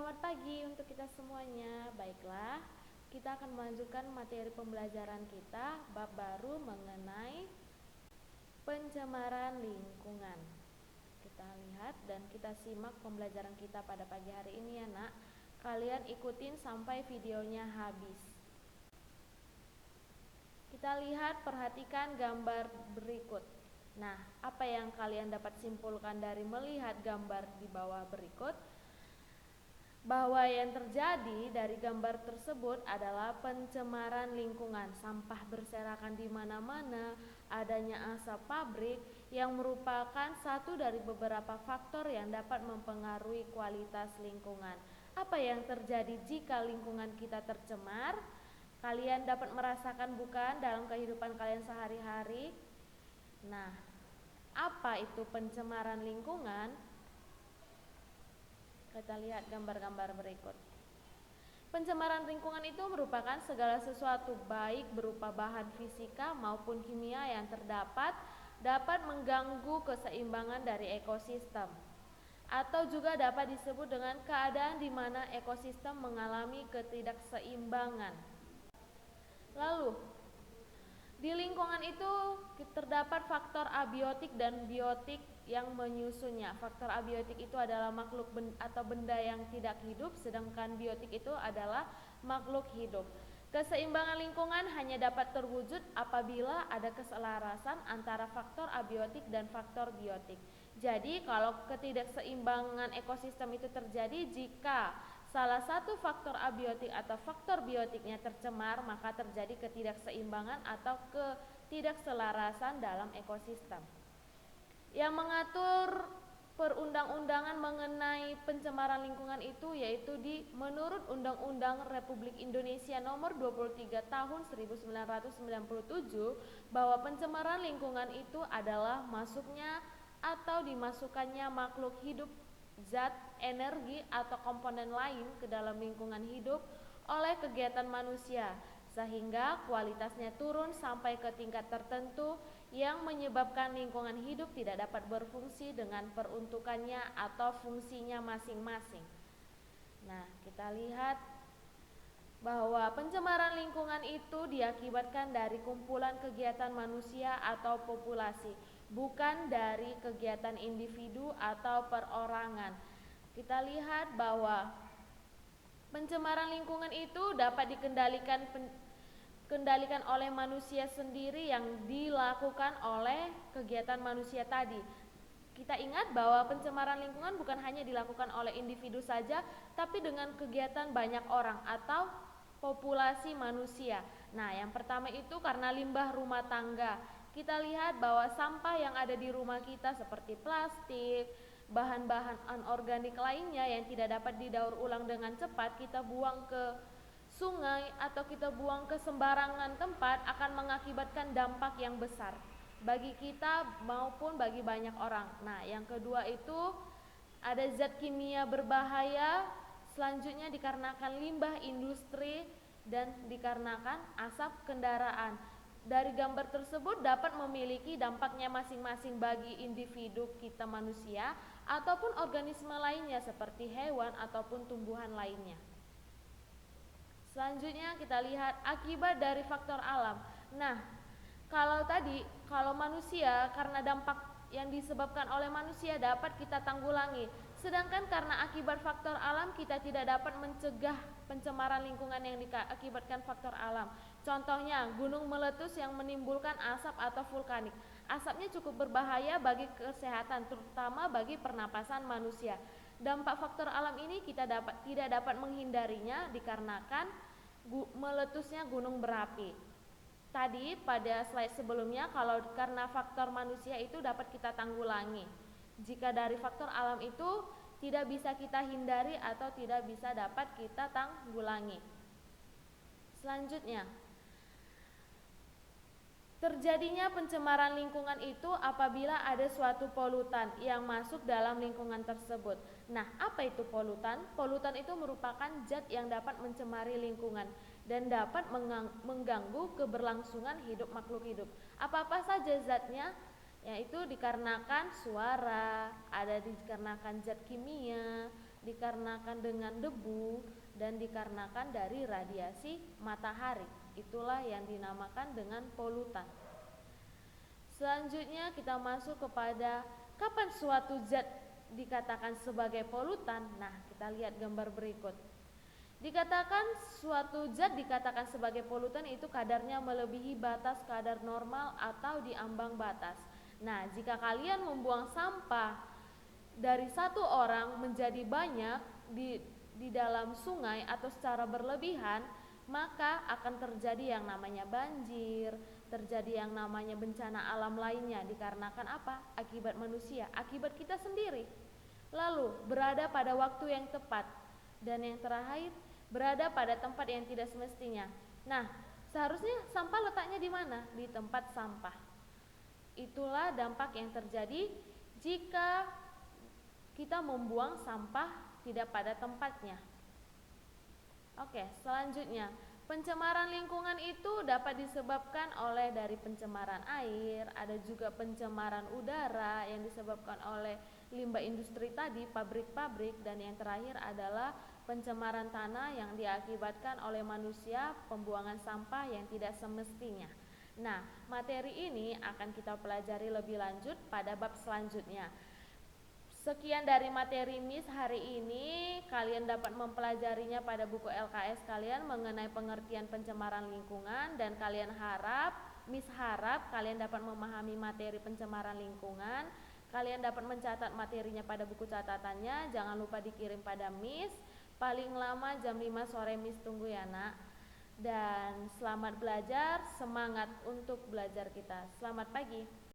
Selamat pagi untuk kita semuanya. Baiklah, kita akan melanjutkan materi pembelajaran kita bab baru mengenai pencemaran lingkungan. Kita lihat dan kita simak pembelajaran kita pada pagi hari ini ya nak. Kalian ikutin sampai videonya habis. Kita lihat, perhatikan gambar berikut. Nah, apa yang kalian dapat simpulkan dari melihat gambar di bawah berikut? Bahwa yang terjadi dari gambar tersebut adalah pencemaran lingkungan, sampah berserakan di mana-mana, adanya asap pabrik yang merupakan satu dari beberapa faktor yang dapat mempengaruhi kualitas lingkungan. Apa yang terjadi jika lingkungan kita tercemar? Kalian dapat merasakan bukan dalam kehidupan kalian sehari-hari? Nah, apa itu pencemaran lingkungan? Kita lihat gambar-gambar berikut. Pencemaran lingkungan itu merupakan segala sesuatu baik berupa bahan fisika maupun kimia yang dapat mengganggu keseimbangan dari ekosistem, atau juga dapat disebut dengan keadaan di mana ekosistem mengalami ketidakseimbangan. Lalu, di lingkungan itu terdapat faktor abiotik dan biotik yang menyusunnya. Faktor abiotik itu adalah makhluk atau benda yang tidak hidup, sedangkan biotik itu adalah makhluk hidup. Keseimbangan lingkungan hanya dapat terwujud apabila ada keselarasan antara faktor abiotik dan faktor biotik. Jadi kalau ketidakseimbangan ekosistem itu terjadi jika salah satu faktor abiotik atau faktor biotiknya tercemar, maka terjadi ketidakseimbangan atau ketidakselarasan dalam ekosistem. Yang mengatur perundang-undangan mengenai pencemaran lingkungan itu yaitu menurut Undang-Undang Republik Indonesia Nomor 23 Tahun 1997 bahwa pencemaran lingkungan itu adalah masuknya atau dimasukkannya makhluk hidup, zat, energi atau komponen lain ke dalam lingkungan hidup oleh kegiatan manusia sehingga kualitasnya turun sampai ke tingkat tertentu yang menyebabkan lingkungan hidup tidak dapat berfungsi dengan peruntukannya atau fungsinya masing-masing. Nah, kita lihat bahwa pencemaran lingkungan itu diakibatkan dari kumpulan kegiatan manusia atau populasi, bukan dari kegiatan individu atau perorangan. Kita lihat bahwa pencemaran lingkungan itu dapat dikendalikan oleh manusia sendiri yang dilakukan oleh kegiatan manusia tadi. Kita ingat bahwa pencemaran lingkungan bukan hanya dilakukan oleh individu saja, tapi dengan kegiatan banyak orang atau populasi manusia. Nah, yang pertama itu karena limbah rumah tangga. Kita lihat bahwa sampah yang ada di rumah kita seperti plastik, bahan-bahan anorganik lainnya yang tidak dapat didaur ulang dengan cepat, kita buang ke sungai atau kita buang ke sembarangan tempat akan mengakibatkan dampak yang besar bagi kita maupun bagi banyak orang. Nah, yang kedua itu ada zat kimia berbahaya, selanjutnya dikarenakan limbah industri dan dikarenakan asap kendaraan. Dari gambar tersebut dapat memiliki dampaknya masing-masing bagi individu kita manusia ataupun organisme lainnya seperti hewan ataupun tumbuhan lainnya. Selanjutnya kita lihat akibat dari faktor alam. Nah, kalau manusia karena dampak yang disebabkan oleh manusia dapat kita tanggulangi. Sedangkan karena akibat faktor alam kita tidak dapat mencegah pencemaran lingkungan yang diakibatkan faktor alam. Contohnya gunung meletus yang menimbulkan asap atau vulkanik. Asapnya cukup berbahaya bagi kesehatan, terutama bagi pernapasan manusia. Dampak faktor alam ini kita tidak dapat menghindarinya dikarenakan meletusnya gunung berapi. Tadi pada slide sebelumnya kalau karena faktor manusia itu dapat kita tanggulangi. Jika dari faktor alam itu tidak bisa kita hindari atau tidak bisa dapat kita tanggulangi. Selanjutnya, terjadinya pencemaran lingkungan itu apabila ada suatu polutan yang masuk dalam lingkungan tersebut. Nah, apa itu polutan? Polutan itu merupakan zat yang dapat mencemari lingkungan dan dapat mengganggu keberlangsungan hidup makhluk hidup. Apa-apa saja zatnya? Yaitu dikarenakan suara, ada dikarenakan zat kimia, dikarenakan dengan debu, dan dikarenakan dari radiasi matahari. Itulah yang dinamakan dengan polutan. Selanjutnya kita masuk kepada kapan suatu zat dikatakan sebagai polutan. Nah, kita lihat gambar berikut. Dikatakan suatu zat dikatakan sebagai polutan itu kadarnya melebihi batas kadar normal atau di ambang batas. Nah, jika kalian membuang sampah dari satu orang menjadi banyak di dalam sungai atau secara berlebihan, maka akan terjadi yang namanya banjir, terjadi yang namanya bencana alam lainnya. Dikarenakan apa? Akibat manusia, akibat kita sendiri. Lalu, berada pada waktu yang tepat. Dan yang terakhir, berada pada tempat yang tidak semestinya. Nah, seharusnya sampah letaknya di mana? Di tempat sampah. Itulah dampak yang terjadi jika kita membuang sampah tidak pada tempatnya. Oke, selanjutnya, pencemaran lingkungan itu dapat disebabkan oleh dari pencemaran air, ada juga pencemaran udara yang disebabkan oleh limbah industri tadi, pabrik-pabrik, dan yang terakhir adalah pencemaran tanah yang diakibatkan oleh manusia, pembuangan sampah yang tidak semestinya. Nah, materi ini akan kita pelajari lebih lanjut pada bab selanjutnya. Sekian dari materi Miss hari ini. Kalian dapat mempelajarinya pada buku LKS kalian mengenai pengertian pencemaran lingkungan, dan Miss harap kalian dapat memahami materi pencemaran lingkungan. Kalian dapat mencatat materinya pada buku catatannya. Jangan lupa dikirim pada Miss. Paling lama jam 5 sore Miss tunggu ya nak. Dan selamat belajar, semangat untuk belajar kita. Selamat pagi.